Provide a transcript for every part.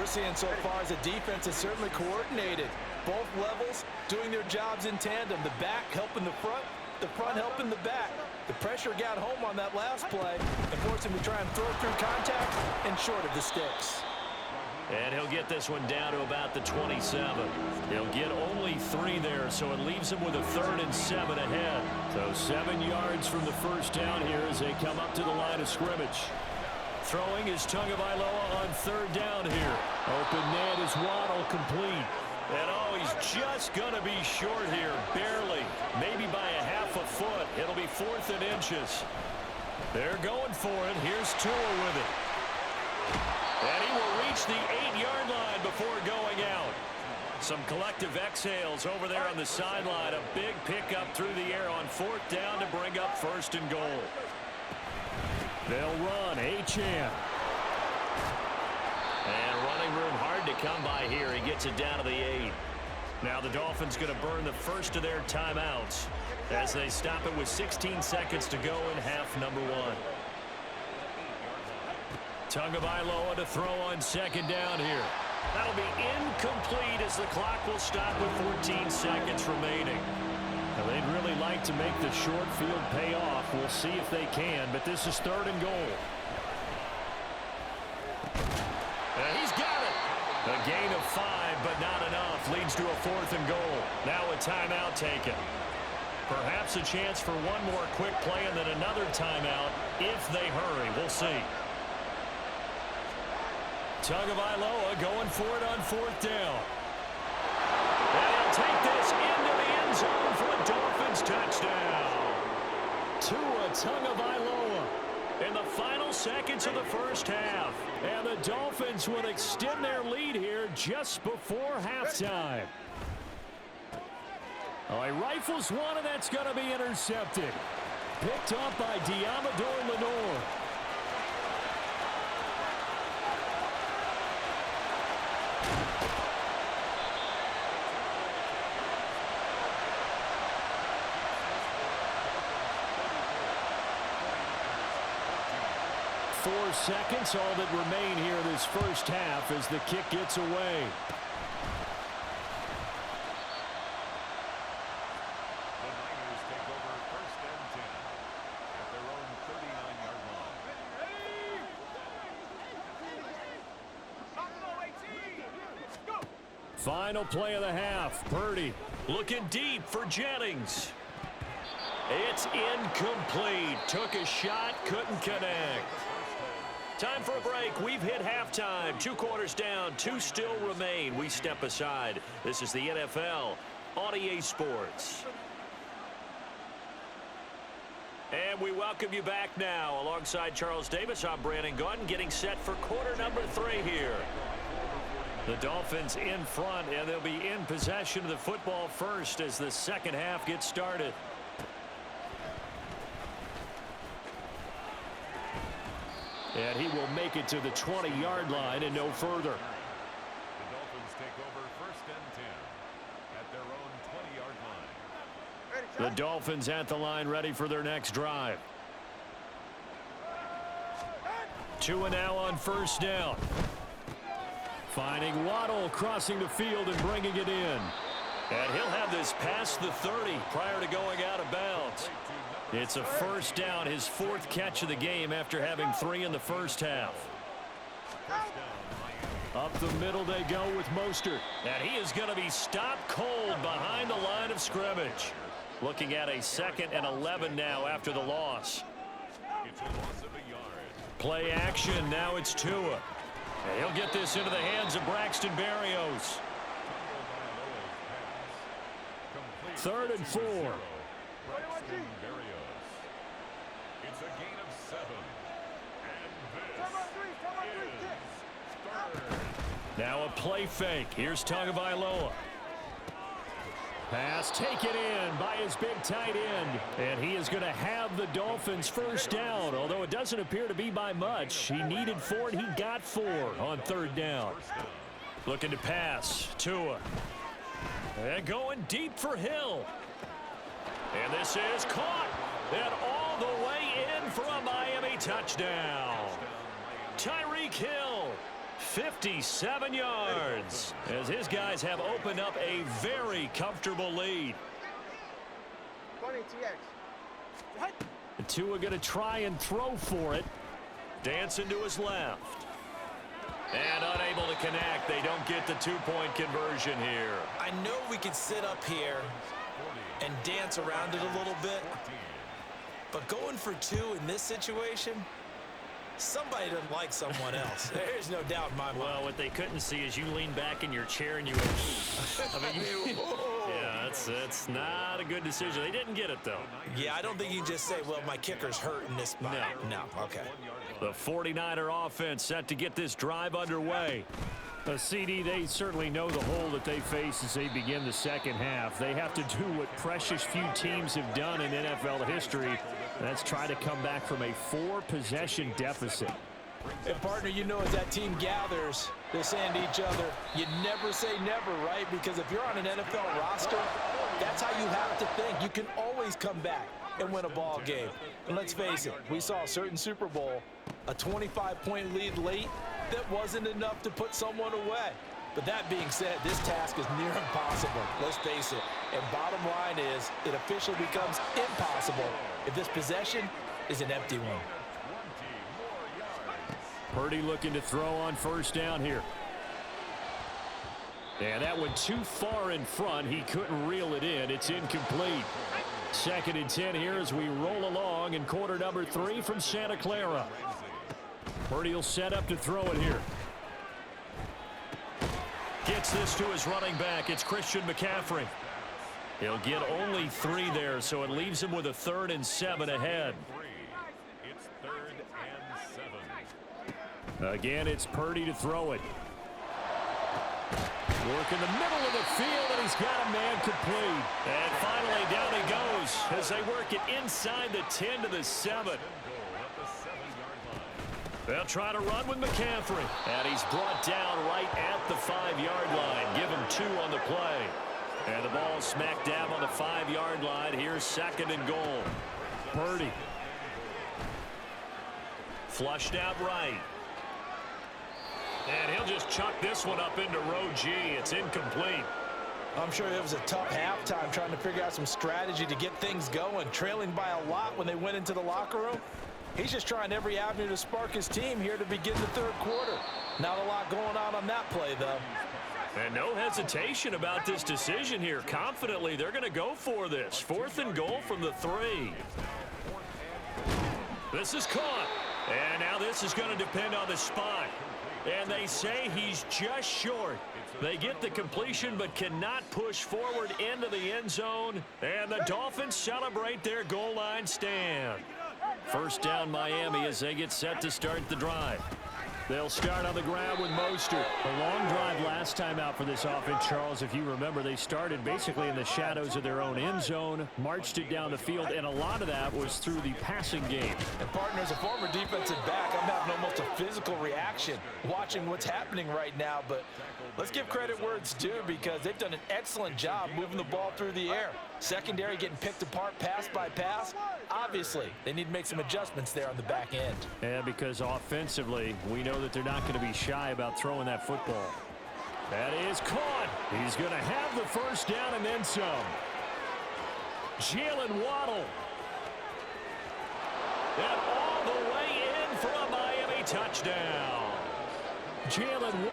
we're seeing so far is a defense is certainly coordinated. Both levels doing their jobs in tandem. The back helping the front helping the back. The pressure got home on that last play and forced him to try and throw through contact and short of the sticks. And he'll get this one down to about the 27. He'll get only 3 there, so it leaves him with a 3rd and 7 ahead. So 7 yards from the first down here as they come up to the line of scrimmage. Throwing is Tagovailoa on 3rd down here. Open man is Waddle, complete. And oh, he's just going to be short here, barely. Maybe by a half a foot. It'll be 4th and inches. They're going for it. Here's Tua with it. And he will reach the 8-yard line before going out. Some collective exhales over there on the sideline. A big pickup through the air on 4th down to bring up 1st and goal. They'll run. Achane. And running room hard to come by here. He gets it down to the 8. Now the Dolphins going to burn the first of their timeouts as they stop it with 16 seconds to go in half number 1. Tagovailoa to throw on 2nd down here. That'll be incomplete as the clock will stop with 14 seconds remaining. Now they'd really like to make the short field pay off. We'll see if they can, but this is 3rd and goal. He's got it. A gain of 5, but not enough. Leads to a 4th and goal. Now a timeout taken. Perhaps a chance for one more quick play and then another timeout if they hurry. We'll see. Tagovailoa going for it on 4th down. And he'll take this into the end zone for a Dolphins touchdown. Tua Tagovailoa in the final seconds of the first half. And the Dolphins will extend their lead here just before halftime. Oh, he rifles one, and that's going to be intercepted. Picked up by Diamador Lenore. Four seconds, all that remain here this first half as the kick gets away. The Niners take over 1st and 10 at their own 39-yard line. Final play of the half. Purdy looking deep for Jennings. It's incomplete. Took a shot, couldn't connect. Time for a break. We've hit halftime. 2 quarters down, 2 still remain. We step aside. This is the NFL on EA Sports. And we welcome you back now. Alongside Charles Davis, I'm Brandon Gaudin, getting set for quarter number 3 here. The Dolphins in front, and they'll be in possession of the football first as the second half gets started. And he will make it to the 20-yard line and no further. The Dolphins take over 1st and 10 at their own 20-yard line. The Dolphins at the line, ready for their next drive. Tua now on 1st down. Finding Waddle crossing the field and bringing it in. And he'll have this past the 30 prior to going out of bounds. It's a 1st down, his 4th catch of the game after having 3 in the first half. Up the middle they go with Mostert. And he is going to be stopped cold behind the line of scrimmage. Looking at a 2nd and 11 now after the loss. It's a loss of a yard. Play action, now it's Tua. And he'll get this into the hands of Braxton Berrios. 3rd and 4. Braxton Berrios. It's a gain of 7. And this is 3rd. Now a play fake. Here's Tagovailoa. Pass taken in by his big tight end. And he is going to have the Dolphins 1st down, although it doesn't appear to be by much. He needed 4 and he got 4 on 3rd down. Looking to pass. Tua. And going deep for Hill. And this is caught. And all the way in for a Miami touchdown. Tyreek Hill 57 yards as his guys have opened up a very comfortable lead. The two are going to try and throw for it. Dancing to his left. And unable to connect. They don't get the two-point conversion here. I know we can sit up here and dance around it a little bit, but going for two in this situation, somebody doesn't like someone else. There's no doubt in my mind. Well, what they couldn't see is you lean back in your chair and you went, I mean, yeah, that's not a good decision. They didn't get it, though. Yeah, I don't think you can just say, well, my kicker's hurt in this spot. No, okay. The 49er offense set to get this drive underway. CD, they certainly know the hole that they face as they begin the second half. They have to do what precious few teams have done in NFL history. That's try to come back from a 4-possession deficit. And partner, you know, as that team gathers, they're saying to each other, you never say never, right? Because if you're on an NFL roster, that's how you have to think. You can always come back and win a ball game. And let's face it, we saw a certain Super Bowl, a 25-point lead late that wasn't enough to put someone away. But that being said, this task is near impossible. Let's face it. And bottom line is, it officially becomes impossible if this possession is an empty one. Purdy looking to throw on first down here. And that went too far in front. He couldn't reel it in. It's incomplete. 2nd and 10 here as we roll along in quarter number 3 from Santa Clara. Purdy will set up to throw it here. Gets this to his running back. It's Christian McCaffrey. He'll get only 3 there, so it leaves him with a 3rd and 7 ahead. It's 3rd and 7. Again, it's Purdy to throw it. Work in the middle of the field, and he's got a man complete. And finally, down he goes as they work it inside the 10 to the 7. They'll try to run with McCaffrey. And he's brought down right at the 5-yard line. Give him 2 on the play. And the ball smacked down on the 5-yard line. Here's 2nd and goal. Purdy. Flushed out right. And he'll just chuck this one up into row G. It's incomplete. I'm sure it was a tough halftime trying to figure out some strategy to get things going. Trailing by a lot when they went into the locker room. He's just trying every avenue to spark his team here to begin the 3rd quarter. Not a lot going on that play, though. And no hesitation about this decision here. Confidently, they're going to go for this. 4th and goal from the 3. This is caught. And now this is going to depend on the spot. And they say he's just short. They get the completion but cannot push forward into the end zone. And the Dolphins celebrate their goal line stand. First down Miami as they get set to start the drive. They'll start on the ground with Mostert. A long drive last time out for this offense, Charles. If you remember, they started basically in the shadows of their own end zone, marched it down the field, and a lot of that was through the passing game. And partner, as a former defensive back, I'm having almost a physical reaction watching what's happening right now. But let's give credit where it's due because they've done an excellent job moving the ball through the air. Secondary getting picked apart pass by pass. Obviously, they need to make some adjustments there on the back end. Yeah, because offensively, we know that they're not going to be shy about throwing that football. That is caught. He's going to have the first down and then some. Jalen Waddle. And all the way in for a Miami touchdown. Jalen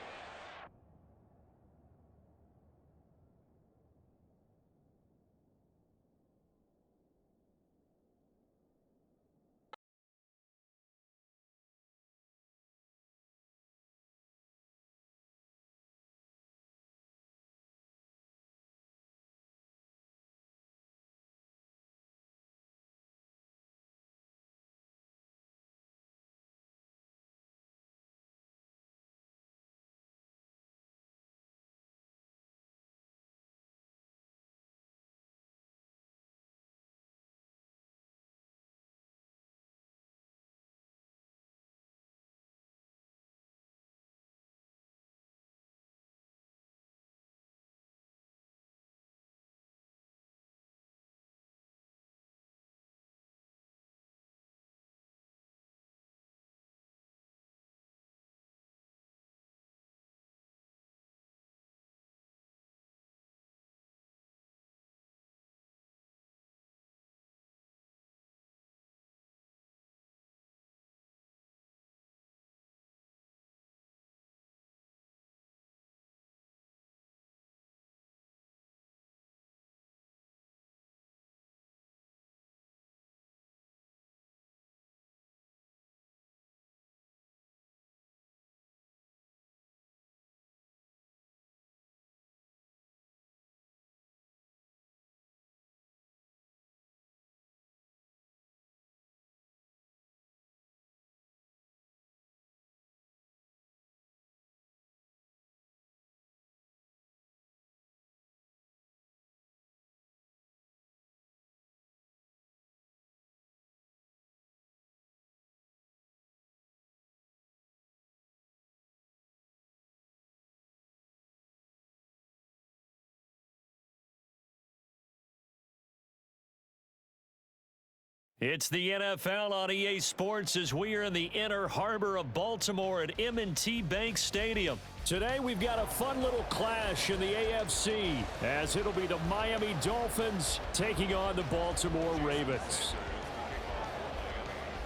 It's the NFL on EA Sports as we are in the inner harbor of Baltimore at M&T Bank Stadium. Today we've got a fun little clash in the AFC as it'll be the Miami Dolphins taking on the Baltimore Ravens.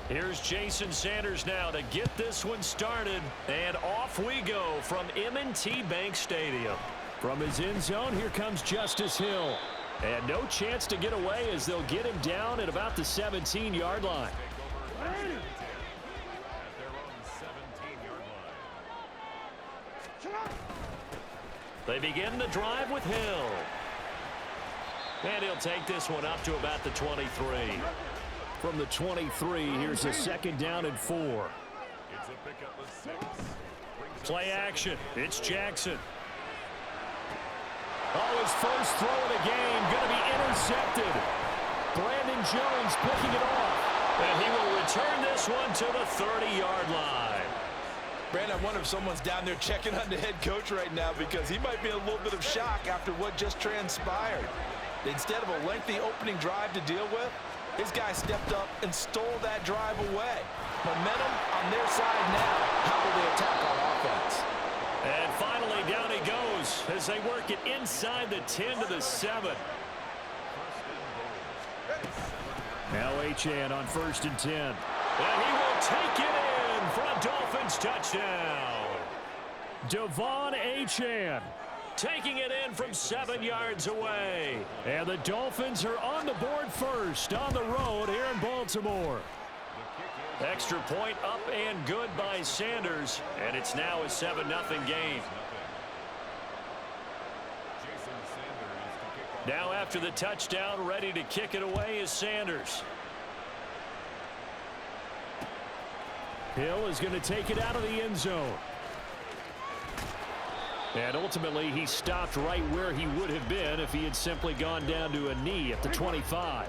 Here's Jason Sanders now to get this one started, and off we go from M&T Bank Stadium. From his end zone, here comes Justice Hill. And no chance to get away as they'll get him down at about the 17-yard line. They begin the drive with Hill. And he'll take this one up to about the 23. From the 23, here's a second down and 4. Play action. It's Jackson. Oh, his first throw of the game going to be intercepted. Brandon Jones picking it off. And he will return this one to the 30-yard line. Brandon, I wonder if someone's down there checking on the head coach right now because he might be in a little bit of shock after what just transpired. Instead of a lengthy opening drive to deal with, his guy stepped up and stole that drive away. Momentum on their side now. How will they attack on offense? And finally, down he goes as they work it inside the 10 to the 7. Now Achane on 1st and 10. And he will take it in for a Dolphins touchdown. Devon Achane taking it in from 7 yards away. And the Dolphins are on the board first on the road here in Baltimore. Extra point up and good by Sanders, and it's now a 7-0 game. Now after the touchdown, ready to kick it away is Sanders. Hill is going to take it out of the end zone. And ultimately, he stopped right where he would have been if he had simply gone down to a knee at the 25.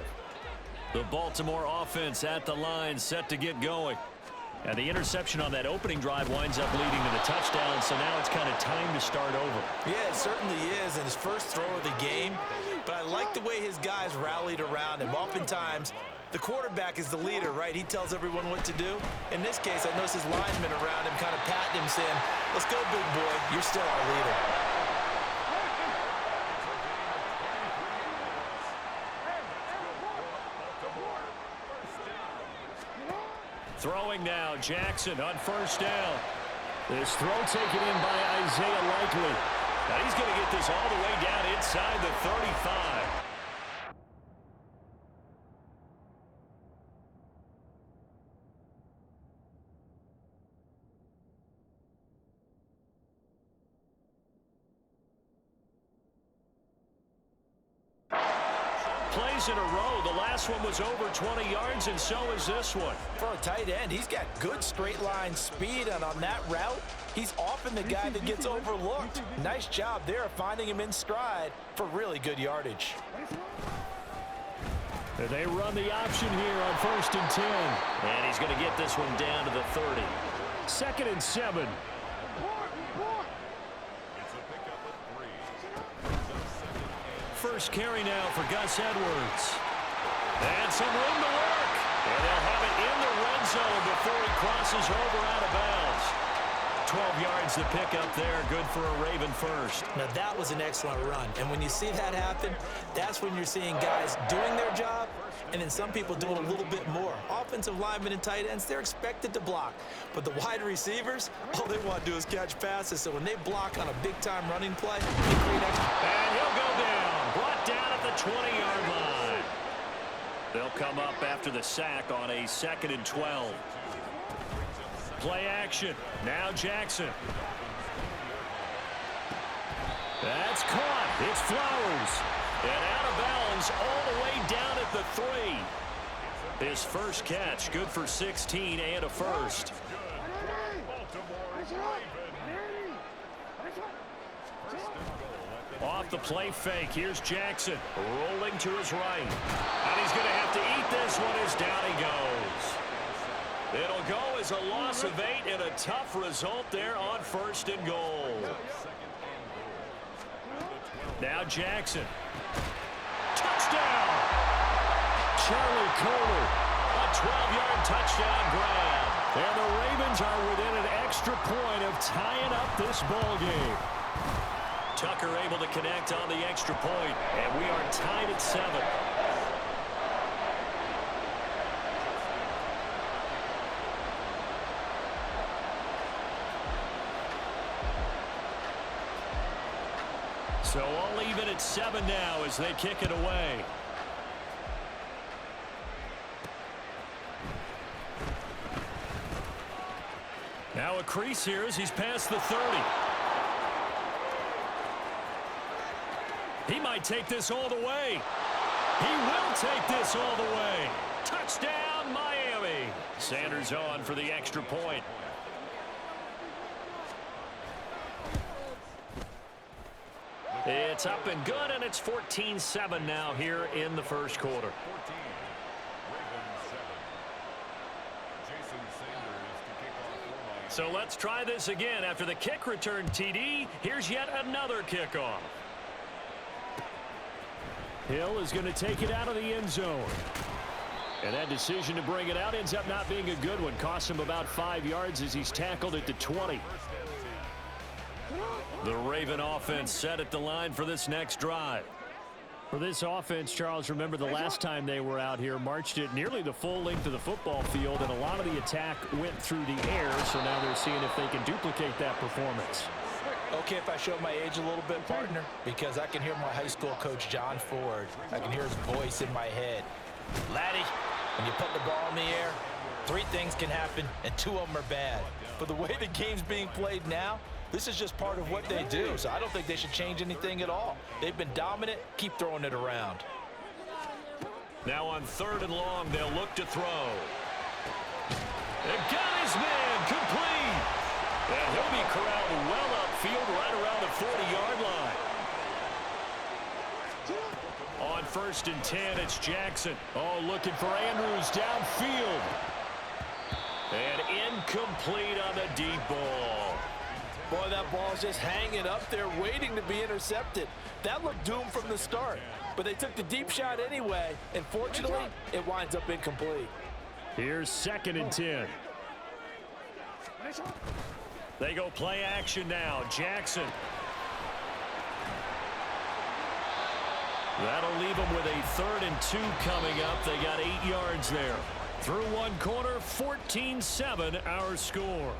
The Baltimore offense at the line, set to get going. And the interception on that opening drive winds up leading to the touchdown, so now it's kind of time to start over. Yeah, it certainly is, and his first throw of the game. But I like the way his guys rallied around him. Oftentimes, the quarterback is the leader, right? He tells everyone what to do. In this case, I noticed his linemen around him kind of patting him, saying, "Let's go, big boy. You're still our leader." Throwing now, Jackson on 1st down. This throw taken in by Isaiah Likely. Now he's going to get this all the way down inside the 35. Plays in a row. The last one was over 20 yards, and so is this one. For a tight end, he's got good straight line speed, and on that route, he's often the guy that gets overlooked. Nice job there of finding him in stride for really good yardage. They run the option here on 1st and 10. And he's going to get this one down to the 30. 2nd and 7. First carry now for Gus Edwards. And some room to work. And they'll have it in the red zone before he crosses over out of bounds. 12 yards to pick up there. Good for a Raven first. Now that was an excellent run. And when you see that happen, that's when you're seeing guys doing their job and then some people doing a little bit more. Offensive linemen and tight ends, they're expected to block. But the wide receivers, all they want to do is catch passes. So when they block on a big-time running play, they create extra. And he'll go down. Brought down at the 20-yard line. They'll come up after the sack on a 2nd and 12. Play action. Now Jackson. That's caught. It's Flowers. And out of bounds all the way down at the 3. His first catch, good for 16 and a first. Off the play fake, here's Jackson, rolling to his right. And he's going to have to eat this one as down he goes. It'll go as a loss of 8 and a tough result there on 1st and goal. Now Jackson. Touchdown! Charlie Kohler 12-yard touchdown grab. And the Ravens are within an extra point of tying up this ball game. Tucker able to connect on the extra point, and we are tied at 7. So all even at 7 now as they kick it away. Now a crease here as he's past the 30. He might take this all the way. He will take this all the way. Touchdown, Miami. Sanders on for the extra point. It's up and good, and it's 14-7 now here in the first quarter. So let's try this again. After the kick return TD, here's yet another kickoff. Hill is going to take it out of the end zone. And that decision to bring it out ends up not being a good one. Costs him about 5 yards as he's tackled at the 20. The Raven offense set at the line for this next drive. For this offense, Charles, remember the last time they were out here, marched it nearly the full length of the football field, and a lot of the attack went through the air, so now they're seeing if they can duplicate that performance. Okay, if I show my age a little bit, partner, because I can hear my high school coach, John Ford. I can hear his voice in my head. Laddie, when you put the ball in the air, 3 things can happen, and 2 of them are bad. But the way the game's being played now, this is just part of what they do, so I don't think they should change anything at all. They've been dominant. Keep throwing it around. Now on 3rd and long, they'll look to throw. And got his man complete. And he'll be corralled well upfield right around the 40-yard line. On 1st and 10, it's Jackson. Oh, looking for Andrews downfield. And incomplete on the deep ball. Boy, that ball's just hanging up there waiting to be intercepted. That looked doomed from the start. But they took the deep shot anyway, and fortunately, it winds up incomplete. Here's 2nd and 10. They go play action now. Jackson. That'll leave them with a 3rd and 2 coming up. They got 8 yards there. Through one quarter, 14-7 our score.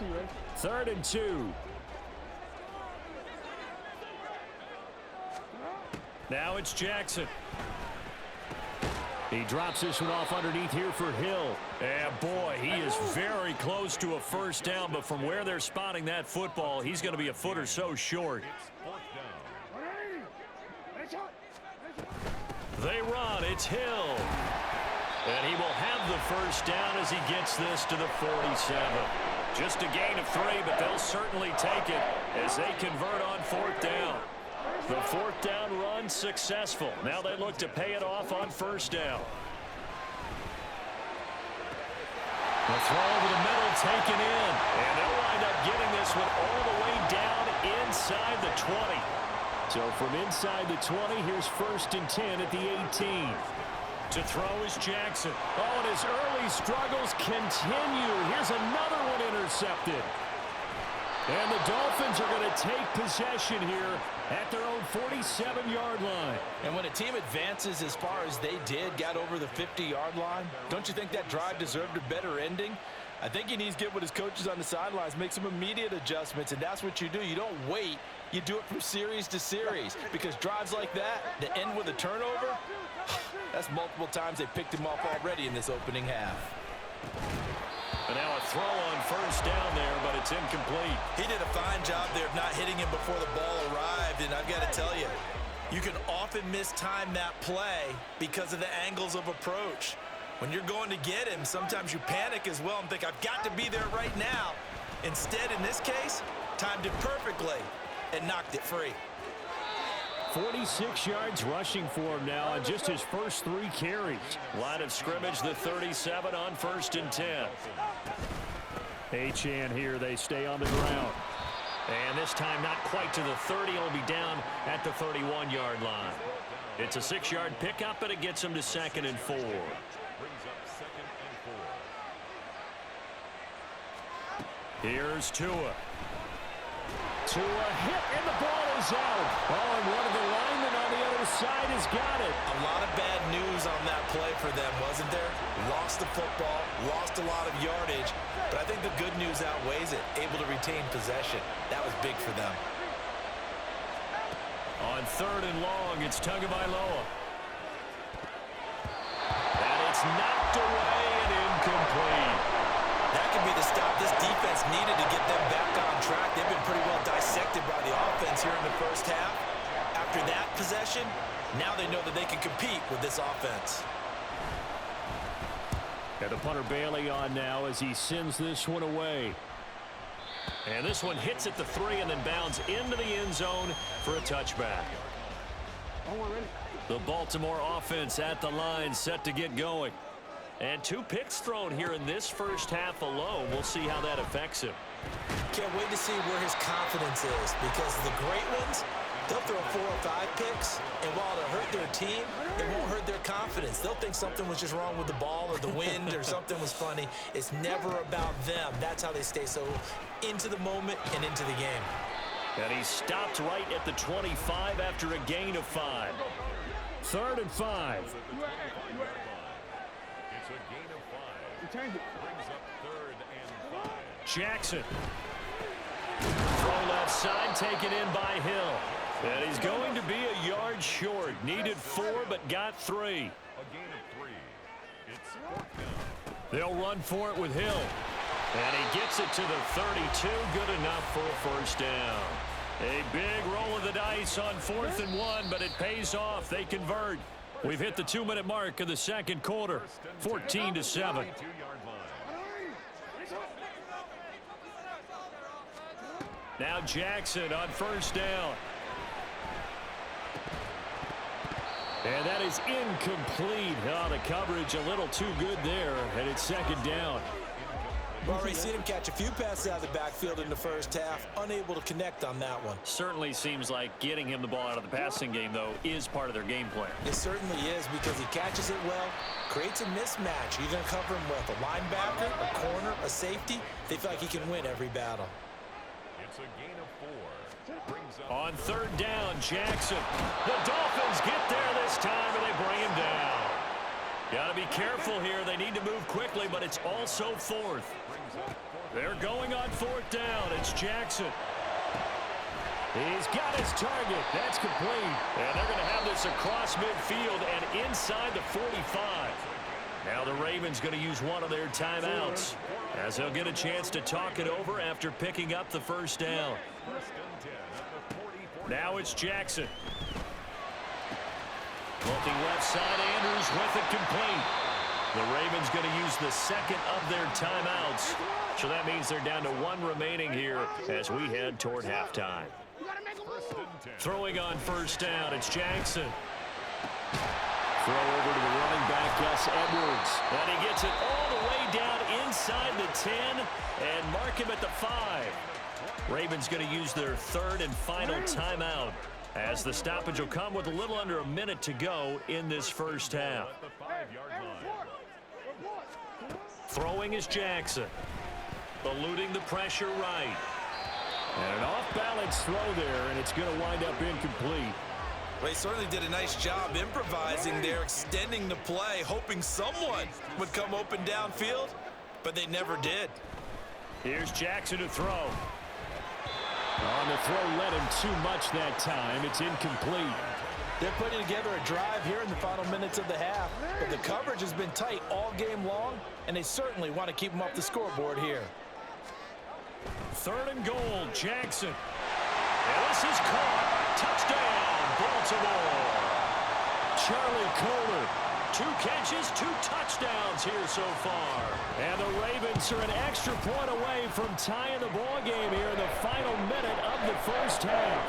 Right? 3rd and 2. Now it's Jackson. He drops this one off underneath here for Hill. And boy, he is very close to a first down, but from where they're spotting that football, he's going to be a foot or so short. They run. It's Hill. And he will have the first down as he gets this to the 47. Just a gain of 3, but they'll certainly take it as they convert on 4th down. The 4th down run successful. Now they look to pay it off on 1st down. The throw over the middle taken in. And they'll wind up getting this one all the way down inside the 20. So from inside the 20, here's 1st and 10 at the 18. To throw is Jackson. Oh, and his early struggles continue. Here's another one intercepted. And the Dolphins are going to take possession here at their own 47-yard line. And when a team advances as far as they did, got over the 50-yard line, don't you think that drive deserved a better ending? I think he needs to get with his coaches on the sidelines, make some immediate adjustments, and that's what you do. You don't wait. You do it from series to series, because drives like that, that end with a turnover, that's multiple times they picked him off already in this opening half. And now a throw on 1st down there, but it's incomplete. He did a fine job there of not hitting him before the ball arrived, and I've got to tell you, you can often mistime that play because of the angles of approach. When you're going to get him, sometimes you panic as well and think, I've got to be there right now. Instead, in this case, timed it perfectly and knocked it free. 46 yards rushing for him now on just his first 3 carries. Line of scrimmage, the 37 on 1st and 10. Achane here, they stay on the ground. And this time not quite to the 30. He'll be down at the 31-yard line. It's a 6-yard pickup, and it gets him to 2nd and 4. Here's Tua. Tua hit, and the ball is out. Oh, and one of the linemen on the other side has got it. A lot of bad news on that play for them, wasn't there? Lost the football, lost a lot of yardage, but I think the good news outweighs it. Able to retain possession. That was big for them. On 3rd and long, it's Tagovailoa. And it's knocked away and incomplete. That could be the stop this defense needed to get them back on track. They've been pretty well dissected by the offense here in the first half. After that possession, now they know that they can compete with this offense. And the punter Bailey on now as he sends this one away. And this one hits at the 3 and then bounds into the end zone for a touchback. The Baltimore offense at the line, set to get going. And 2 picks thrown here in this first half alone. We'll see how that affects him. Can't wait to see where his confidence is, because the great ones, they'll throw 4 or 5 picks, and while it'll hurt their team, it won't hurt their confidence. They'll think something was just wrong with the ball or the wind or something was funny. It's never about them. That's how they stay so into the moment and into the game. And he stopped right at the 25 after a gain of 5. 3rd and 5. It's a gain of 5. Brings up 3rd and 5. Jackson. Throw left side, taken in by Hill. And he's going to be a yard short. Needed 4, but got 3. A gain of 3. It's 4th down. They'll run for it with Hill. And he gets it to the 32. Good enough for a first down. A big roll of the dice on 4th and 1, but it pays off. They convert. We've hit the 2-minute mark of the second quarter. 14-7. Now Jackson on first down. And that is incomplete. Oh, the coverage a little too good there, and it's 2nd down. We've already seen him catch a few passes out of the backfield in the first half, unable to connect on that one. Certainly seems like getting him the ball out of the passing game, though, is part of their game plan. It certainly is, because he catches it well, creates a mismatch. You're going to cover him with a linebacker, a corner, a safety. They feel like he can win every battle. It's a gain of 4. Brings up on 3rd down, Jackson. The Dolphins get there this time, and they bring him down. Got to be careful here. They need to move quickly, but it's also 4th. They're going on 4th down. It's Jackson. He's got his target. That's complete. And they're going to have this across midfield and inside the 45. Now the Ravens going to use one of their timeouts, as they'll get a chance to talk it over after picking up the first down. Now it's Jackson. Looking left side, Andrews with it complete. The Ravens going to use the 2nd of their timeouts. So that means they're down to 1 remaining here as we head toward halftime. Throwing on first down, it's Jackson. Throw over to the running back, Gus Edwards. And he gets it all the way down inside the 10 and mark him at the 5. Ravens going to use their 3rd and final timeout, as the stoppage will come with a little under a minute to go in this first half. Throwing is Jackson. Eluding the pressure right. And an off-balance throw there, and it's going to wind up incomplete. Well, he certainly did a nice job improvising there, extending the play, hoping someone would come open downfield, but they never did. Here's Jackson to throw. On the throw, led him too much that time. It's incomplete. They're putting together a drive here in the final minutes of the half, but the coverage has been tight all game long, and they certainly want to keep them off the scoreboard here. 3rd and goal, Jackson. And this is caught. Touchdown, Baltimore. Charlie Kohler, 2 catches, 2 touchdowns here so far. And the Ravens are an extra point away from tying the ball game here in the final minute of the first half.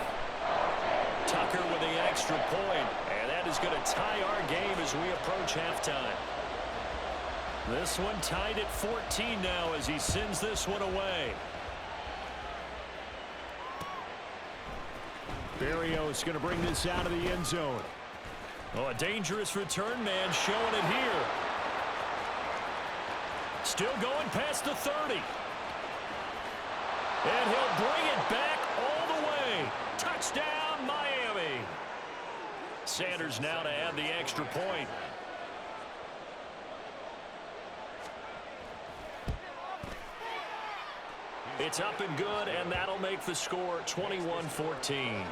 Tucker with the extra point, and that is going to tie our game as we approach halftime. This one tied at 14 now as he sends this one away. Berrios going to bring this out of the end zone. Oh, a dangerous return man showing it here. Still going past the 30. And he'll bring it back all the way. Touchdown, Miami. Sanders now to add the extra point. It's up and good, and that'll make the score 21-14.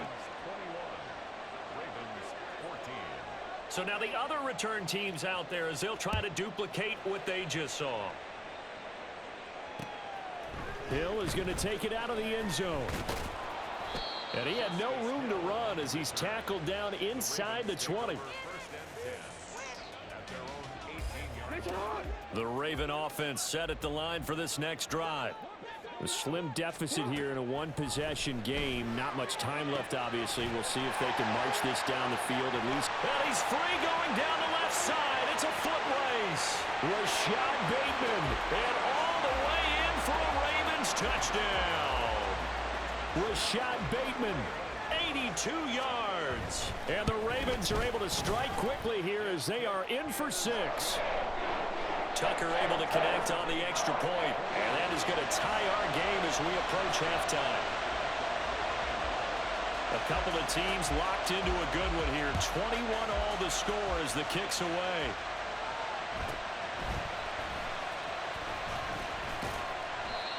So now the other return teams out there as they'll try to duplicate what they just saw. Hill is going to take it out of the end zone. And he had no room to run as he's tackled down inside the 20. The Raven offense set at the line for this next drive. A slim deficit here in a one-possession game. Not much time left, obviously. We'll see if they can march this down the field at least. And he's free going down the left side. It's a foot race. Rashad Bateman. And all the way in for a Ravens touchdown. Rashad Bateman, 82 yards. And the Ravens are able to strike quickly here as they are in for 6. Tucker able to connect on the extra point, and that is going to tie our game as we approach halftime. A couple of teams locked into a good one here. 21 all the score as the kick's away.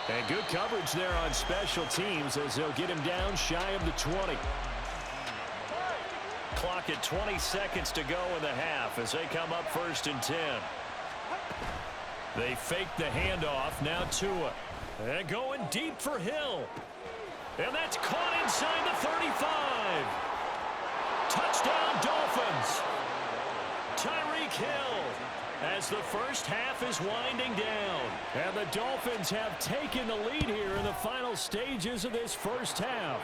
And good coverage there on special teams as they'll get him down shy of the 20. Clock at 20 seconds to go in the half as they come up 1st and 10. They fake the handoff. Now Tua. And going deep for Hill. And that's caught inside the 35. Touchdown Dolphins. Tyreek Hill as the first half is winding down. And the Dolphins have taken the lead here in the final stages of this first half.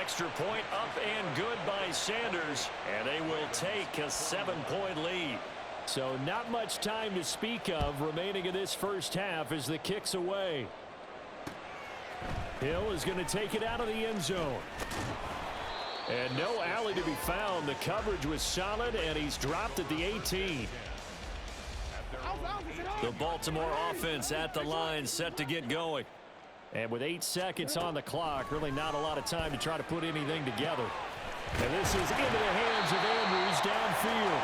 Extra point up and good by Sanders. And they will take a 7-point lead. So not much time to speak of remaining in this first half as the kick's away. Hill is going to take it out of the end zone. And no alley to be found. The coverage was solid, and he's dropped at the 18. The Baltimore offense at the line set to get going. And with 8 seconds on the clock, really not a lot of time to try to put anything together. And this is into the hands of Andrews downfield.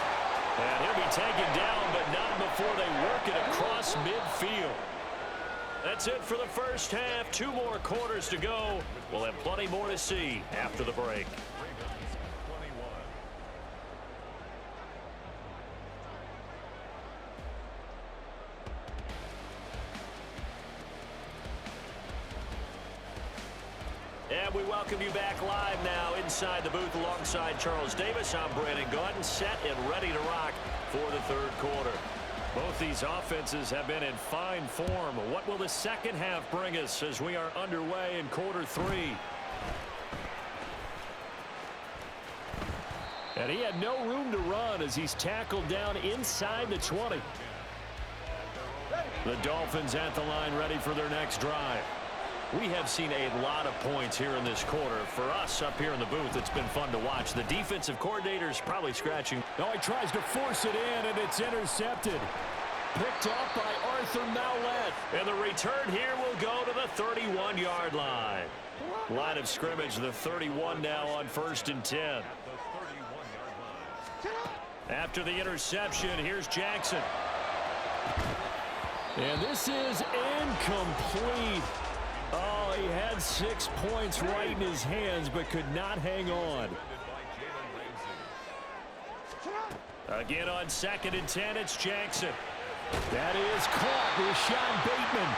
And he'll be taken down, but not before they work it across midfield. That's it for the first half. 2 more quarters to go. We'll have plenty more to see after the break. And we welcome you back live now inside the booth alongside Charles Davis. I'm Brandon Gaudin, set and ready to rock for the third quarter. Both these offenses have been in fine form. What will the second half bring us as we are underway in quarter 3? And he had no room to run as he's tackled down inside the 20. The Dolphins at the line ready for their next drive. We have seen a lot of points here in this quarter. For us up here in the booth, it's been fun to watch. The defensive coordinator's probably scratching. Oh, he tries to force it in, and it's intercepted. Picked up by Arthur Maulet. And the return here will go to the 31-yard line. Line of scrimmage, the 31 now on 1st and 10. After the interception, here's Jackson. And this is incomplete. Oh, he had 6 points right in his hands, but could not hang on. Again on 2nd and 10, it's Jackson. That is caught. Rashad Bateman.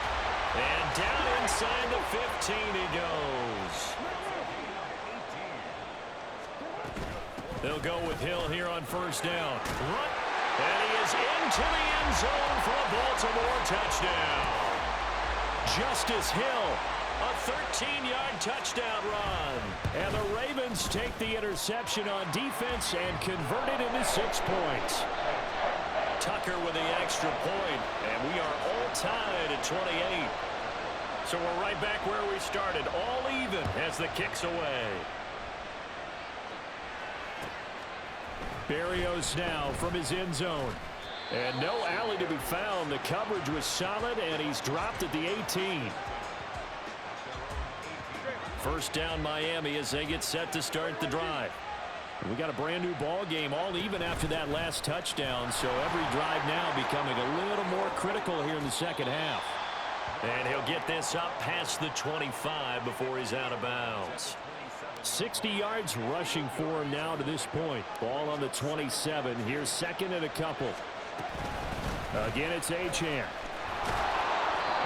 And down inside the 15 he goes. They'll go with Hill here on 1st down. And he is into the end zone for a Baltimore touchdown. Justice Hill, a 13-yard touchdown run. And the Ravens take the interception on defense and convert it into 6 points. Tucker with the extra point, and we are all tied at 28. So we're right back where we started, all even as the kick's away. Berrios now from his end zone. And no alley to be found. The coverage was solid, and he's dropped at the 18. First down Miami as they get set to start the drive. We got a brand new ball game, all even after that last touchdown, so every drive now becoming a little more critical here in the second half. And he'll get this up past the 25 before he's out of bounds. 60 yards rushing for him now to this point. Ball on the 27. Here's second and a couple. Again, it's Achane.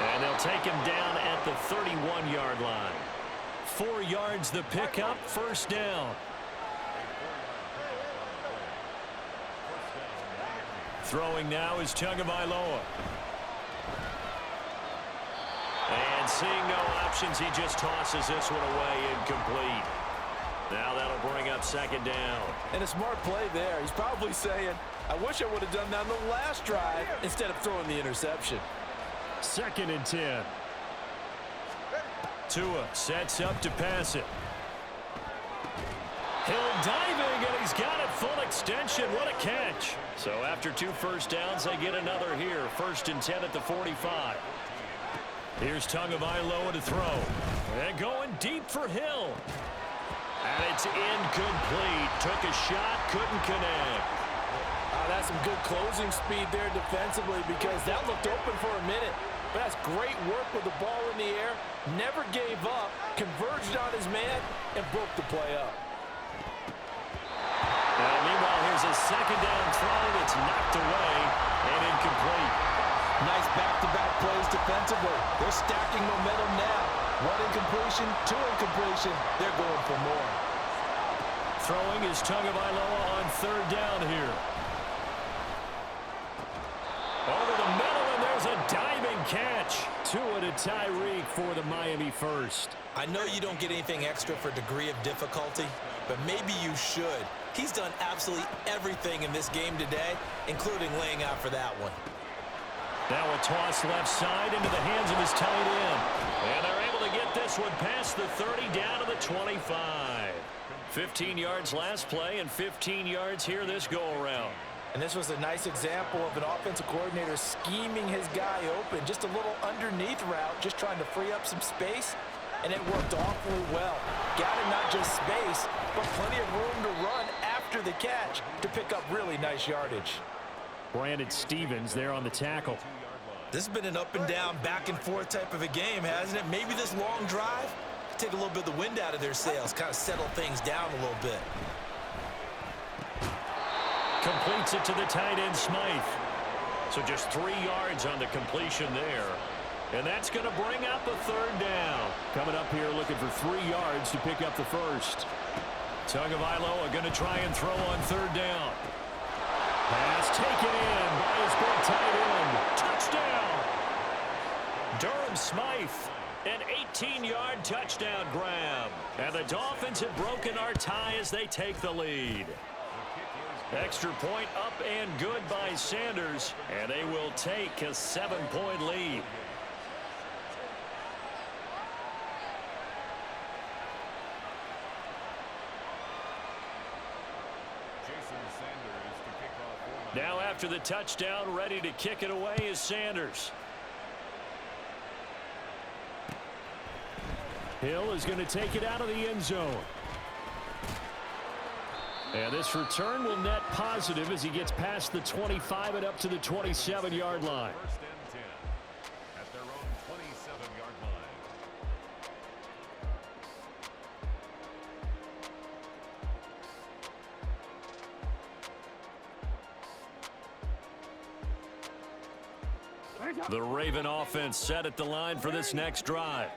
And they'll take him down at the 31-yard line. 4 yards the pickup, first down. Throwing now is Tagovailoa. And seeing no options, he just tosses this one away incomplete. Now that'll bring up second down. And a smart play there. He's probably saying, I wish I would have done that on the last drive instead of throwing the interception. Second and 10. Tua sets up to pass it. Hill diving, and he's got it full extension. What a catch. So after 2 first downs, they get another here. First and 10 at the 45. Here's Tagovailoa to throw. And going deep for Hill. And it's incomplete. Took a shot, couldn't connect. That's some good closing speed there defensively because that looked open for a minute. But that's great work with the ball in the air. Never gave up, converged on his man, and broke the play up. Meanwhile, here's a second down throw that's knocked away and incomplete. Nice back-to-back plays defensively. They're stacking momentum now. 1 incompletion, 2 incompletion. They're going for more. Throwing is Tagovailoa on third down here. Over the middle, and there's a diving catch. Tua to Tyreek for the Miami first. I know you don't get anything extra for degree of difficulty, but maybe you should. He's done absolutely everything in this game today, including laying out for that one. Now a toss left side into the hands of his tight end. And they're able to get this one past the 30 down to the 25. 15 yards last play and 15 yards here this go-around. And this was a nice example of an offensive coordinator scheming his guy open. Just a little underneath route, just trying to free up some space. And it worked awfully well. Got him not just space, but plenty of room to run after the catch to pick up really nice yardage. Brandon Stevens there on the tackle. This has been an up and down, back and forth type of a game, hasn't it? Maybe this long drive, take a little bit of the wind out of their sails, kind of settle things down a little bit. Completes it to the tight end, Smythe. So just 3 yards on the completion there. And that's going to bring up a third down. Coming up here looking for 3 yards to pick up the first. Tagovailoa going to try and throw on third down. Pass taken in by his big tight end. Touchdown! Durham Smythe, an 18-yard touchdown grab. And the Dolphins have broken our tie as they take the lead. Extra point up and good by Sanders, and they will take a 7-point lead. Now after the touchdown, ready to kick it away is Sanders. Hill is going to take it out of the end zone. And this return will net positive as he gets past the 25 and up to the 27-yard line. First and 10 at their own 27-yard line. The Raven offense set at the line for this next drive.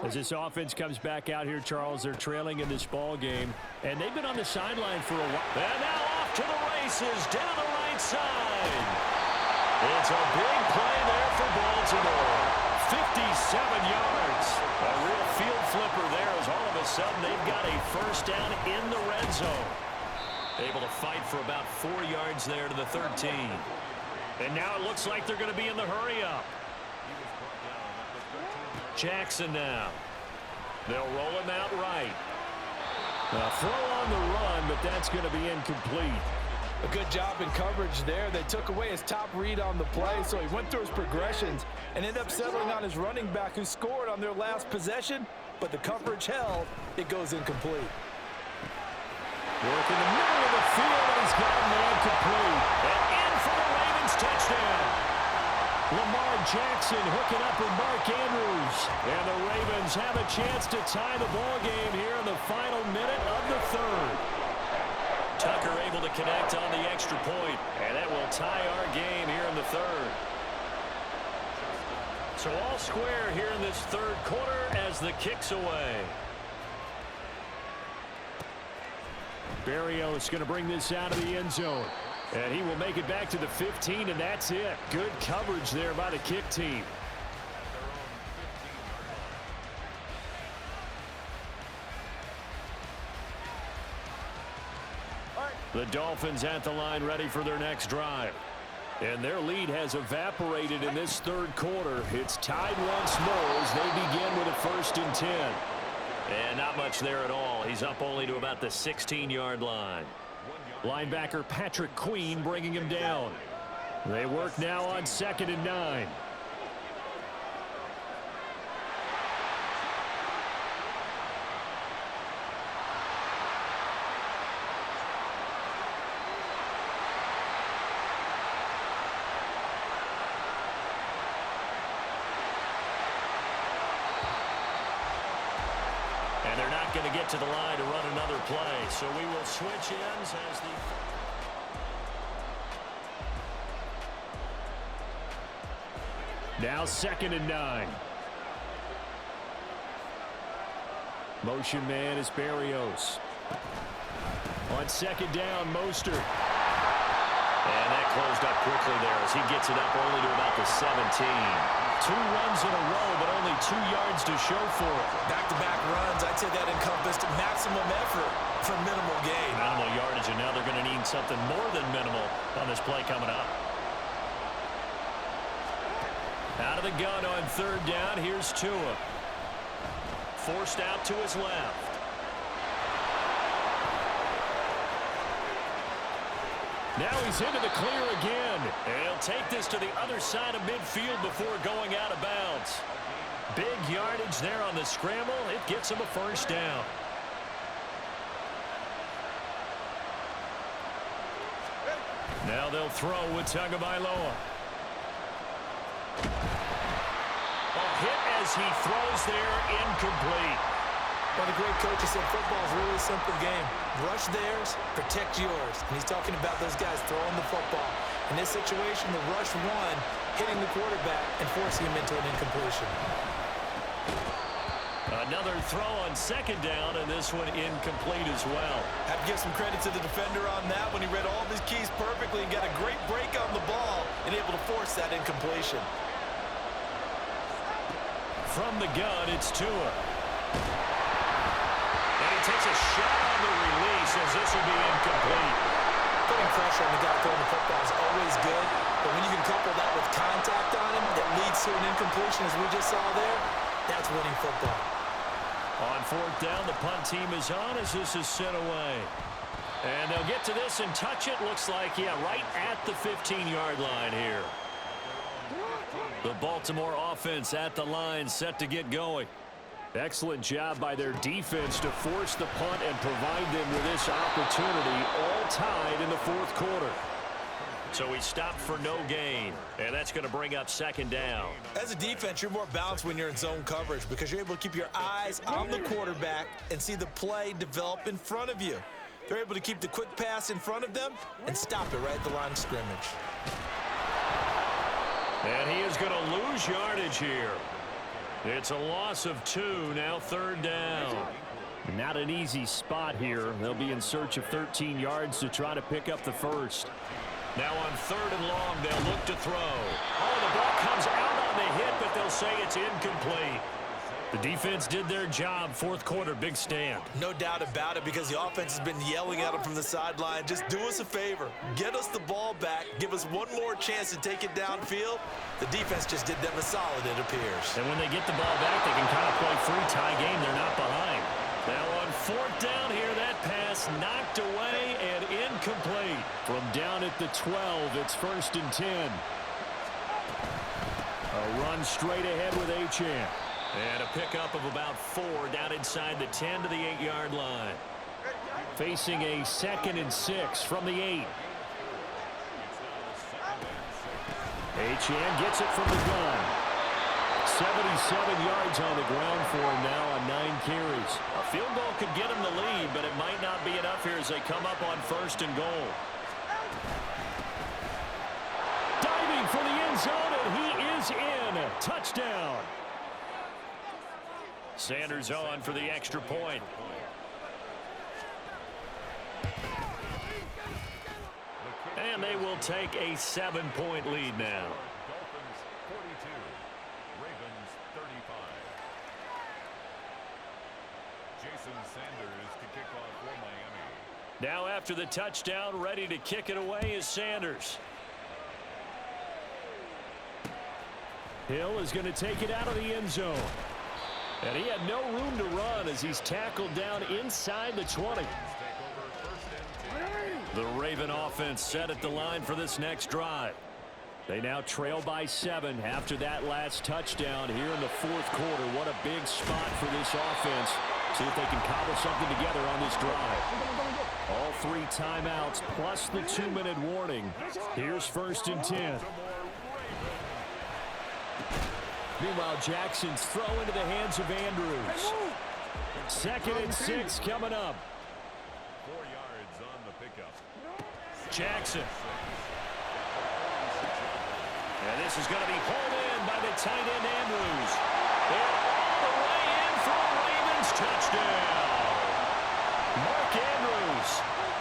As this offense comes back out here, Charles, they're trailing in this ball game, and they've been on the sideline for a while. And now off to the races down the right side. It's a big play there for Baltimore. yards. A real field flipper there as all of a sudden they've got a first down in the red zone. Able to fight for about 4 yards there to the 13. And now it looks like they're going to be in the hurry-up. Jackson now. They'll roll him out right. A throw on the run, but that's going to be incomplete. A good job in coverage there. They took away his top read on the play, so he went through his progressions and ended up settling on his running back who scored on their last possession, but the coverage held. It goes incomplete. Work in the middle of the field, and he's got a man complete. And in for the Ravens touchdown. Lamar Jackson hooking up with Mark Andrews. And the Ravens have a chance to tie the ball game here in the final minute of the third. Tucker able to connect on the extra point, and that will tie our game here in the third. So all square here in this third quarter as the kick's away. Berrios going to bring this out of the end zone. And he will make it back to the 15, and that's it. Good coverage there by the kick team. The Dolphins at the line ready for their next drive. And their lead has evaporated in this third quarter. It's tied once more as they begin with a 1st and 10. And not much there at all. He's up only to about the 16-yard line. Linebacker Patrick Queen bringing him down. They work now on 2nd and 9. They're not going to get to the line to run another play, so we will switch ends as the... Now 2nd and 9. Motion man is Berrios. On 2nd down, Mostert. And that closed up quickly there as he gets it up only to about the 17. 2 runs in a row, but only 2 yards to show for it. Back-to-back runs, I'd say that encompassed maximum effort for minimal gain. Minimal yardage, and now they're going to need something more than minimal on this play coming up. Out of the gun on 3rd down, here's Tua. Forced out to his left. Now he's into the clear again. And he'll take this to the other side of midfield before going out of bounds. Big yardage there on the scramble. It gets him a 1st down. Now they'll throw with Tagovailoa. A hit as he throws there, incomplete. One of the great coaches said football is really a simple game. Rush theirs, protect yours. And he's talking about those guys throwing the football. In this situation, the rush one, hitting the quarterback and forcing him into an incompletion. Another throw on 2nd down, and this one incomplete as well. Have to give some credit to the defender on that when he read all of his keys perfectly and got a great break on the ball and able to force that incompletion. From the gun, it's Tua. Takes a shot on the release as this will be incomplete. Putting pressure on the guy throwing the football is always good, but when you can couple that with contact on him that leads to an incompletion as we just saw there, that's winning football. On 4th down, the punt team is on as this is sent away. And they'll get to this and touch it. Looks like, yeah, right at the 15-yard line here. The Baltimore offense at the line set to get going. Excellent job by their defense to force the punt and provide them with this opportunity, all tied in the 4th quarter. So he stopped for no gain, and that's going to bring up 2nd down. As a defense, you're more balanced when you're in zone coverage because you're able to keep your eyes on the quarterback and see the play develop in front of you. They're able to keep the quick pass in front of them and stop it right at the line of scrimmage. And he is going to lose yardage here. It's a loss of 2, now 3rd down. Not an easy spot here. They'll be in search of 13 yards to try to pick up the 1st. Now on 3rd and long, they'll look to throw. Oh, the ball comes out on the hit, but they'll say it's incomplete. The defense did their job. Fourth quarter, big stand. No doubt about it, because the offense has been yelling at them from the sideline. Just do us a favor. Get us the ball back. Give us one more chance to take it downfield. The defense just did them a solid, it appears. And when they get the ball back, they can kind of play free tie game. They're not behind. Now on fourth down here, that pass knocked away and incomplete. From down at the 12, it's 1st and 10. A run straight ahead with Achane. And a pickup of about 4 down inside the 10 to the 8-yard line. Facing a 2nd and 6 from the 8. Achane gets it from the gun. 77 yards on the ground for him now on 9 carries. A field goal could get him the lead, but it might not be enough here as they come up on 1st and goal. Diving for the end zone, and he is in. Touchdown. Sanders on for the extra point. And they will take a 7-point lead now. Dolphins 42, Ravens 35. Jason Sanders to kick off for Miami. Now after the touchdown, ready to kick it away is Sanders. Hill is going to take it out of the end zone. And he had no room to run as he's tackled down inside the 20. The Raven offense set at the line for this next drive. They now trail by 7 after that last touchdown here in the 4th quarter. What a big spot for this offense. See if they can cobble something together on this drive. All 3 timeouts plus the 2-minute warning. Here's 1st and 10. Meanwhile, Jackson's throw into the hands of Andrews. 2nd and 6 coming up. 4 yards on the pickup. Jackson. And this is going to be hauled in by the tight end Andrews. And all the way in for a Ravens touchdown. Mark Andrews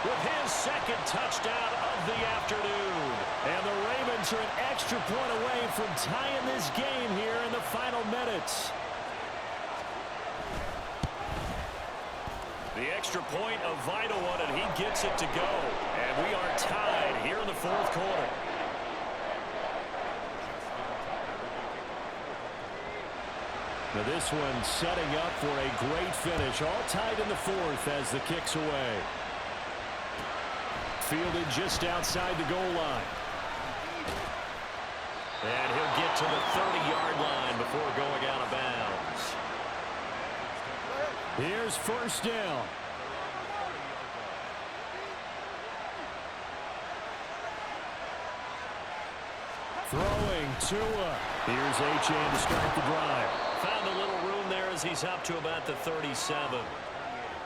with his 2nd touchdown of the afternoon. And the Ravens are an extra point away from tying this game here in the final minutes. The extra point, a vital one, and he gets it to go. And we are tied here in the 4th quarter. Now this one setting up for a great finish. All tied in the 4th as the kick's away. Fielded just outside the goal line. And he'll get to the 30-yard line before going out of bounds. Here's 1st down. Throwing Tua. Here's Achane to start the drive. Found a little room there as he's up to about the 37.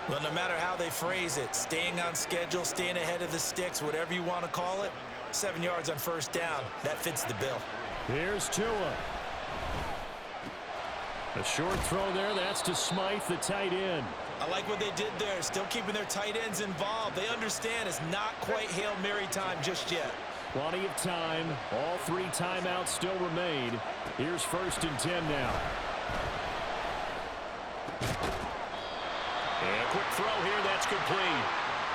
Well, no matter how they phrase it, staying on schedule, staying ahead of the sticks, whatever you want to call it, 7 yards on 1st down. That fits the bill. Here's Tua. A short throw there. That's to Smythe, the tight end. I like what they did there. Still keeping their tight ends involved. They understand it's not quite Hail Mary time just yet. Plenty of time. All 3 timeouts still remain. Here's 1st and 10 now. And a quick throw here. That's complete.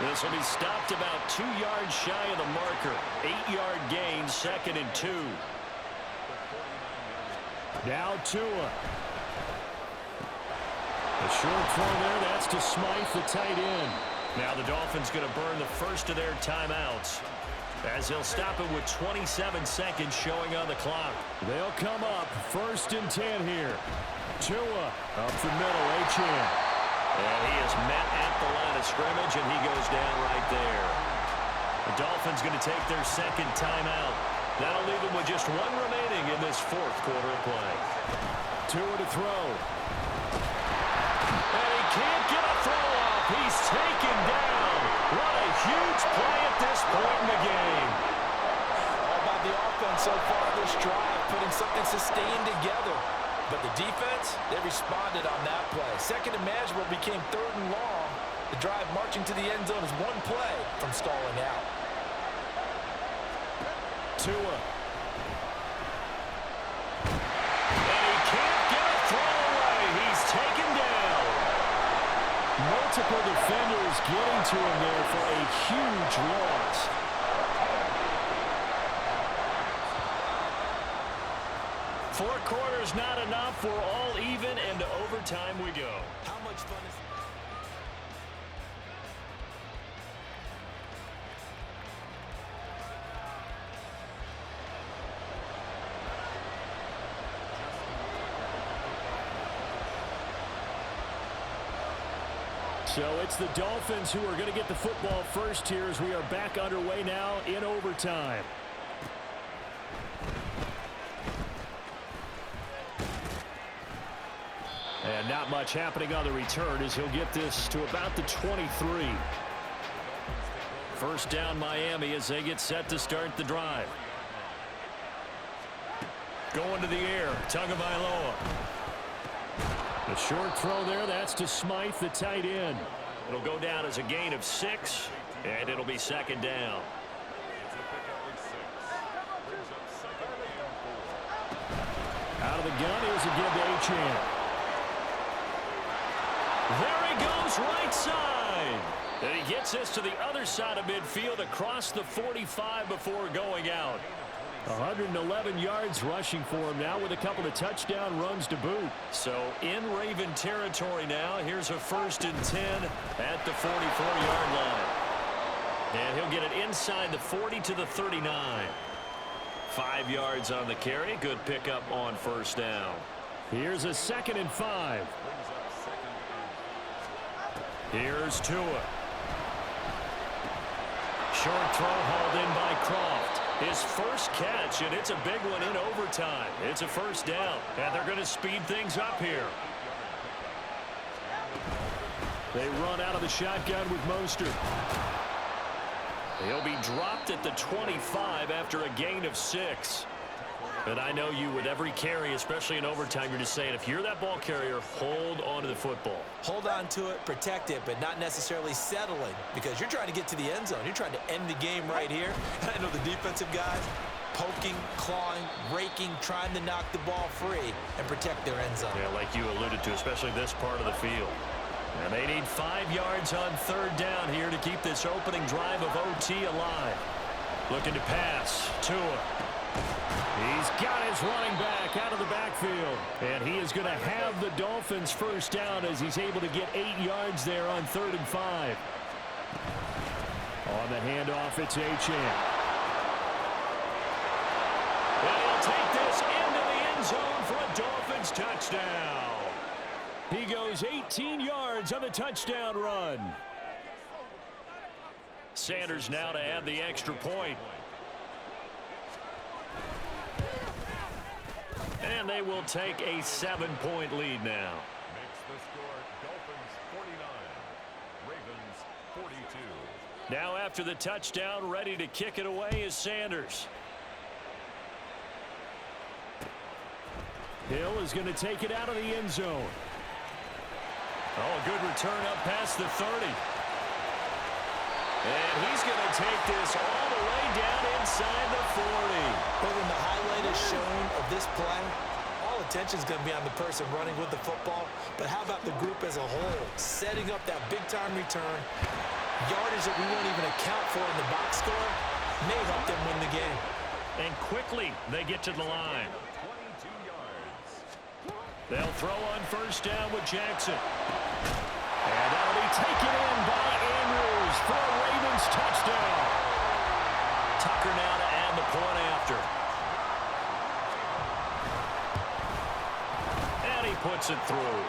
This will be stopped about 2 yards shy of the marker. 8-yard gain, 2nd and 2. Now Tua. A short throw there. That's to Smythe, the tight end. Now the Dolphins going to burn the first of their timeouts as they'll stop it with 27 seconds showing on the clock. They'll come up 1st and 10 here. Tua up the middle. Achane. And he is met at the line of scrimmage, and he goes down right there. The Dolphins going to take their 2nd timeout. That'll leave them with just 1 remaining in this 4th quarter of play. Tua to throw. And he can't get a throw off. He's taken down. What a huge play at this point in the game. All about the offense so far this drive, putting something sustained together. But the defense, they responded on that play. 2nd and manageable became 3rd and long. The drive marching to the end zone is 1 play from stalling out. Tua. multiple defenders getting to him there for a huge loss. Four quarters not enough. We're all even, and to overtime we go. How much fun is So it's the Dolphins who are going to get the football first here as we are back underway now in overtime. And not much happening on the return as he'll get this to about the 23. First down Miami as they get set to start the drive. Going to the air, Tagovailoa. A short throw there, that's to Smythe, the tight end. It'll go down as a gain of 6, and it'll be second down. Out of the gun, here's a give to Achane. There he goes, right side. And he gets this to the other side of midfield across the 45 before going out. 111 yards rushing for him now with a couple of touchdown runs to boot. So in Raven territory now. Here's a 1st and 10 at the 44-yard line. And he'll get it inside the 40 to the 39. 5 yards on the carry. Good pickup on first down. Here's a 2nd and 5. Here's Tua. Short throw hauled in by Croft. His first catch, and it's a big one in overtime. It's a first down, and they're going to speed things up here. They run out of the shotgun with Mostert. He'll be dropped at the 25 after a gain of 6. And I know you, with every carry, especially in overtime, you're just saying, if you're that ball carrier, hold on to the football. Hold on to it, protect it, but not necessarily settling, because you're trying to get to the end zone. You're trying to end the game right here. And I know the defensive guys poking, clawing, raking, trying to knock the ball free and protect their end zone. Yeah, like you alluded to, especially this part of the field. And they need 5 yards on 3rd down here to keep this opening drive of OT alive. Looking to pass. Tua. He's got his running back out of the backfield. And he is going to have the Dolphins first down as he's able to get 8 yards there on 3rd and 5. On the handoff, it's Achane. And he'll take this into the end zone for a Dolphins touchdown. He goes 18 yards on the touchdown run. Sanders now to add the extra point. And they will take a 7-point lead now. Makes the score Dolphins 49, Ravens 42. Now after the touchdown, ready to kick it away is Sanders. Hill is going to take it out of the end zone. Oh, a good return up past the 30. And he's going to take this all the way down inside the 40. But when the highlight is shown of this play, all attention is going to be on the person running with the football. But how about the group as a whole? Setting up that big-time return, yardage that we won't even account for in the box score, may help them win the game. And quickly, they get to the line. 22 yards. They'll throw on first down with Jackson. And that'll be taken in by Andrews for a Ravens touchdown. Tucker now to add the point after. And he puts it through.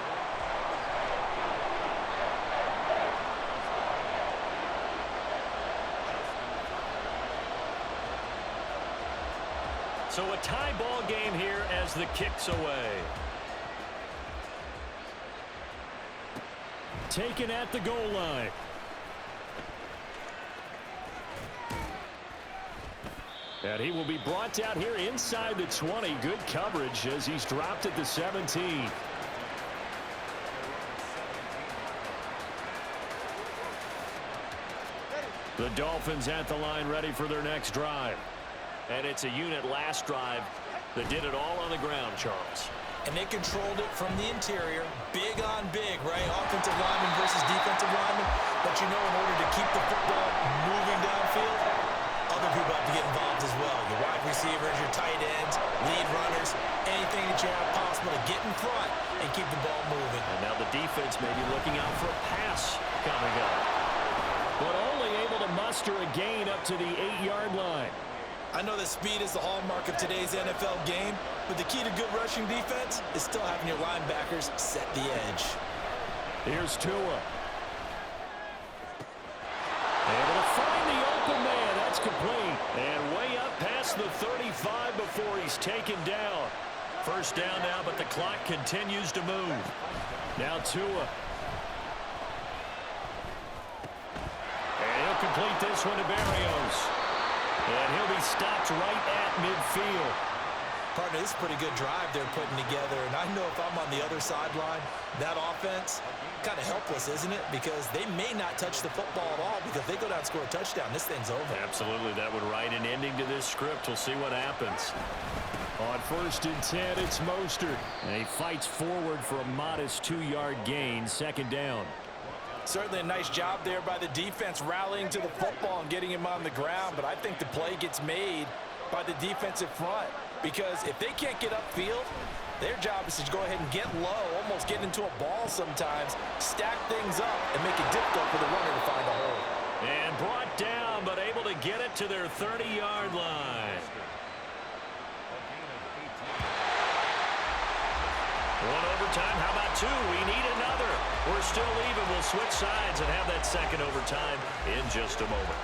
So a tie ball game here as the kick's away. Taken at the goal line. And he will be brought down here inside the 20. Good coverage as he's dropped at the 17. The Dolphins at the line ready for their next drive. And it's a unit last drive that did it all on the ground, Charles. and they controlled it from the interior, big on big, right? Offensive lineman versus defensive lineman. But you know, in order to keep the football moving downfield, other people have to get involved as well. Your wide receivers, your tight ends, lead runners, anything that you have possible to get in front and keep the ball moving. And now the defense may be looking out for a pass coming up. But only able to muster a gain up to the 8-yard line. I know that speed is the hallmark of today's NFL game, but the key to good rushing defense is still having your linebackers set the edge. Here's Tua. Able to find the open man. That's complete. And way up past the 35 before he's taken down. First down now, but the clock continues to move. Now Tua. And he'll complete this one to Barrios. And he'll be stopped right at midfield. Partner, this is a pretty good drive they're putting together. And I know if I'm on the other sideline, that offense, kind of helpless, isn't it? Because they may not touch the football at all, because if they go down and score a touchdown, this thing's over. Absolutely, that would write an ending to this script. We'll see what happens. On 1st and 10, it's Mostert. And he fights forward for a modest 2-yard gain, 2nd down. Certainly a nice job there by the defense rallying to the football and getting him on the ground, but I think the play gets made by the defensive front, because if they can't get upfield, their job is to go ahead and get low, almost get into a ball sometimes, stack things up, and make it difficult for the runner to find a hole. And brought down, but able to get it to their 30-yard line. One overtime. How about 2? We need another. We're still even. We'll switch sides and have that second overtime in just a moment.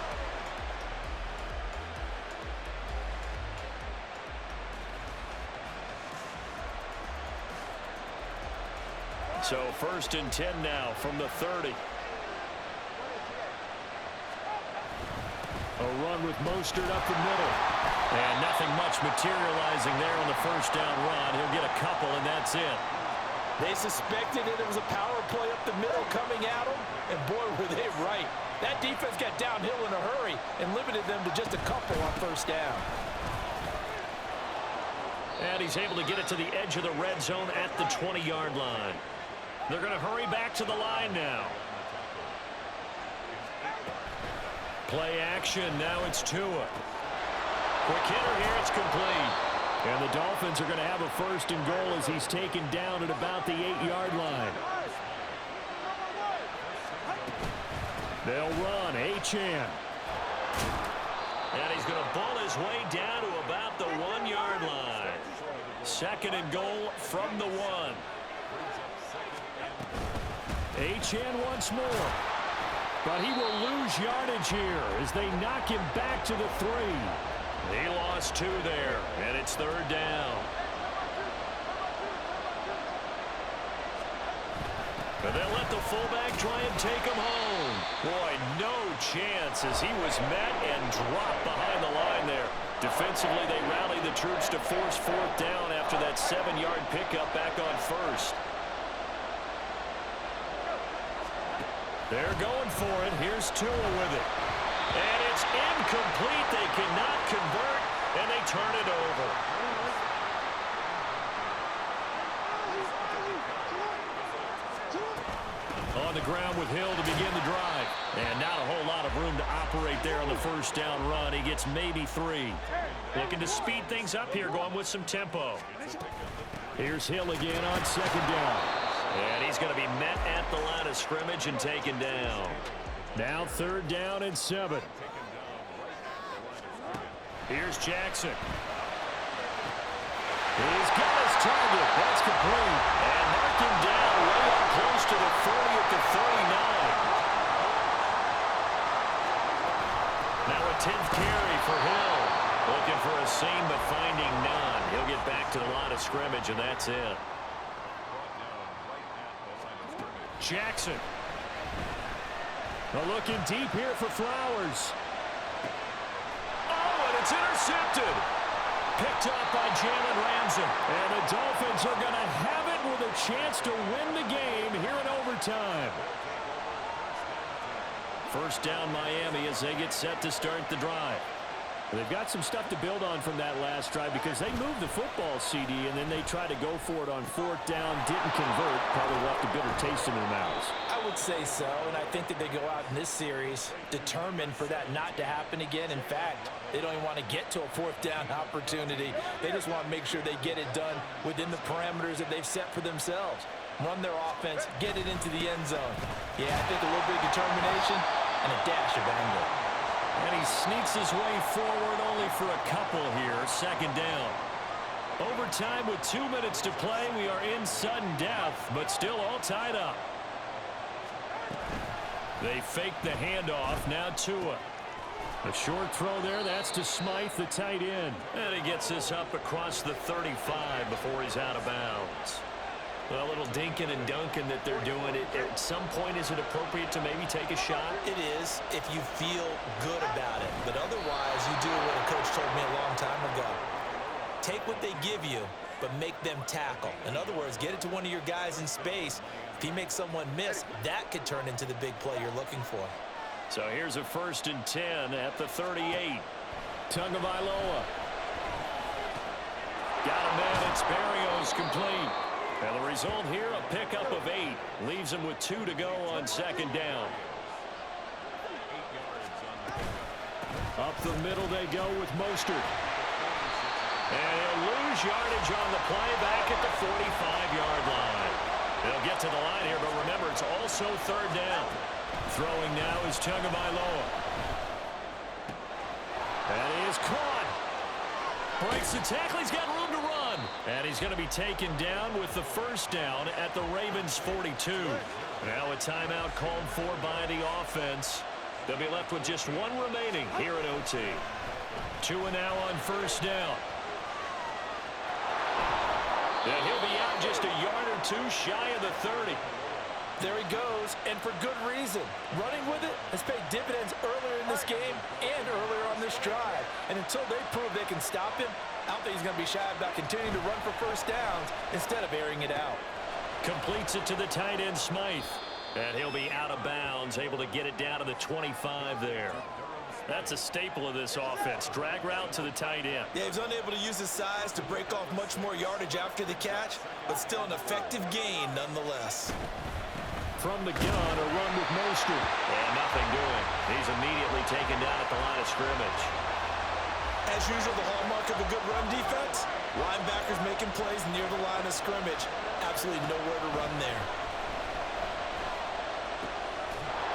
So 1st and 10 now from the 30. A run with Mostert up the middle. And nothing much materializing there on the first down run. He'll get a couple, and that's it. They suspected it was a power play up the middle coming at them, and boy, were they right. That defense got downhill in a hurry and limited them to just a couple on first down. And he's able to get it to the edge of the red zone at the 20-yard line. They're going to hurry back to the line now. Play action. Now it's Tua. Quick hitter here. It's complete. And the Dolphins are going to have a 1st and goal as he's taken down at about the 8-yard line. They'll run. Achane. And he's going to bull his way down to about the 1-yard line. 2nd and goal from the 1. Achane once more. But he will lose yardage here as they knock him back to the 3. He lost 2 there, and it's 3rd down. And they'll let the fullback try and take him home. Boy, no chance as he was met and dropped behind the line there. Defensively, they rallied the troops to force 4th down after that 7-yard pickup back on 1st. They're going for it. Here's Tua with it. And it's incomplete. They cannot convert, and they turn it over. On the ground with Hill to begin the drive. And not a whole lot of room to operate there on the first down run. He gets maybe 3. Looking to speed things up here, going with some tempo. Here's Hill again on 2nd down. And he's going to be met at the line of scrimmage and taken down. Now 3rd down and 7. Here's Jackson. He's got his target. That's complete. And mark him down way up close to the 40 at the 39. Now a 10th carry for Hill. Looking for a seam, but finding none. He'll get back to the line of scrimmage, and that's it. Jackson. Looking deep here for Flowers. Oh, and it's intercepted. Picked up by Jalen Ramsey. And the Dolphins are going to have it with a chance to win the game here in overtime. First down Miami as they get set to start the drive. They've got some stuff to build on from that last drive because they moved the football, CD, and then they tried to go for it on 4th down, didn't convert, probably left a bitter taste in their mouths. I would say so, and I think that they go out in this series determined for that not to happen again. In fact, they don't even want to get to a 4th down opportunity. They just want to make sure they get it done within the parameters that they've set for themselves. Run their offense, get it into the end zone. Yeah, I think a little bit of determination and a dash of anger. And he sneaks his way forward only for a couple here. 2nd down. Overtime with 2 minutes to play. We are in sudden death, but still all tied up. They fake the handoff. Now Tua. A short throw there. That's to Smythe, the tight end. And he gets this up across the 35 before he's out of bounds. Well, a little dinking and dunking that they're doing. At some point, is it appropriate to maybe take a shot? It is if you feel good about it. But otherwise, you do what a coach told me a long time ago. Take what they give you, but make them tackle. In other words, get it to one of your guys in space. If he makes someone miss, that could turn into the big play you're looking for. So here's a 1st and 10 at the 38. Tagovailoa. Got a man. It's Berrios complete. And the result here, a pickup of 8. Leaves him with 2 to go on 2nd down. Up the middle they go with Mostert. And he'll lose yardage on the play back at the 45-yard line. They'll get to the line here, but remember, it's also 3rd down. Throwing now is Tagovailoa. And he is caught. Breaks the tackle. He's got room to run. And he's going to be taken down with the 1st down at the Ravens' 42. Now a timeout called for by the offense. They'll be left with just 1 remaining here at OT. Tua now on 1st down. And he'll be out just a yard or 2 shy of the 30. There he goes, and for good reason. Running with it has paid dividends earlier in this game and earlier on this drive. And until they prove they can stop him, I don't think he's going to be shy about continuing to run for 1st downs instead of airing it out. Completes it to the tight end, Smythe. And he'll be out of bounds, able to get it down to the 25 there. That's a staple of this offense. Drag route to the tight end. Yeah, he's unable to use his size to break off much more yardage after the catch, but still an effective gain nonetheless. From the gun, a run with Mostert. And nothing doing. He's immediately taken down at the line of scrimmage. As usual, the hallmark of a good run defense, linebackers making plays near the line of scrimmage. Absolutely nowhere to run there.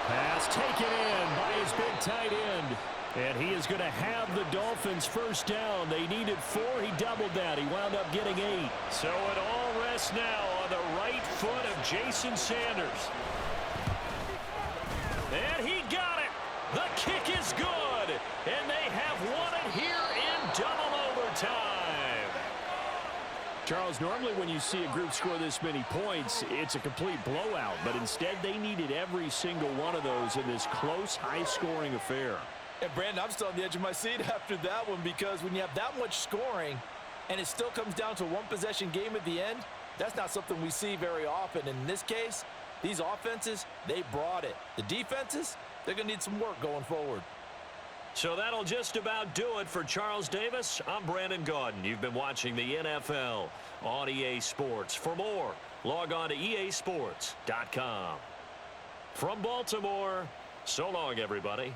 Pass taken in by his big tight end. And he is going to have the Dolphins' 1st down. They needed 4. He doubled that. He wound up getting 8. So it all rests now on the right foot of Jason Sanders. And he got it. The kick is good. And they have won it here in double overtime. Charles, normally when you see a group score this many points, it's a complete blowout. But instead, they needed every single one of those in this close, high-scoring affair. And Brandon, I'm still on the edge of my seat after that one because when you have that much scoring and it still comes down to a 1-possession game at the end, that's not something we see very often. And in this case, these offenses, they brought it. The defenses, they're going to need some work going forward. So that'll just about do it for Charles Davis. I'm Brandon Gaudin. You've been watching the NFL on EA Sports. For more, log on to easports.com. From Baltimore, so long, everybody.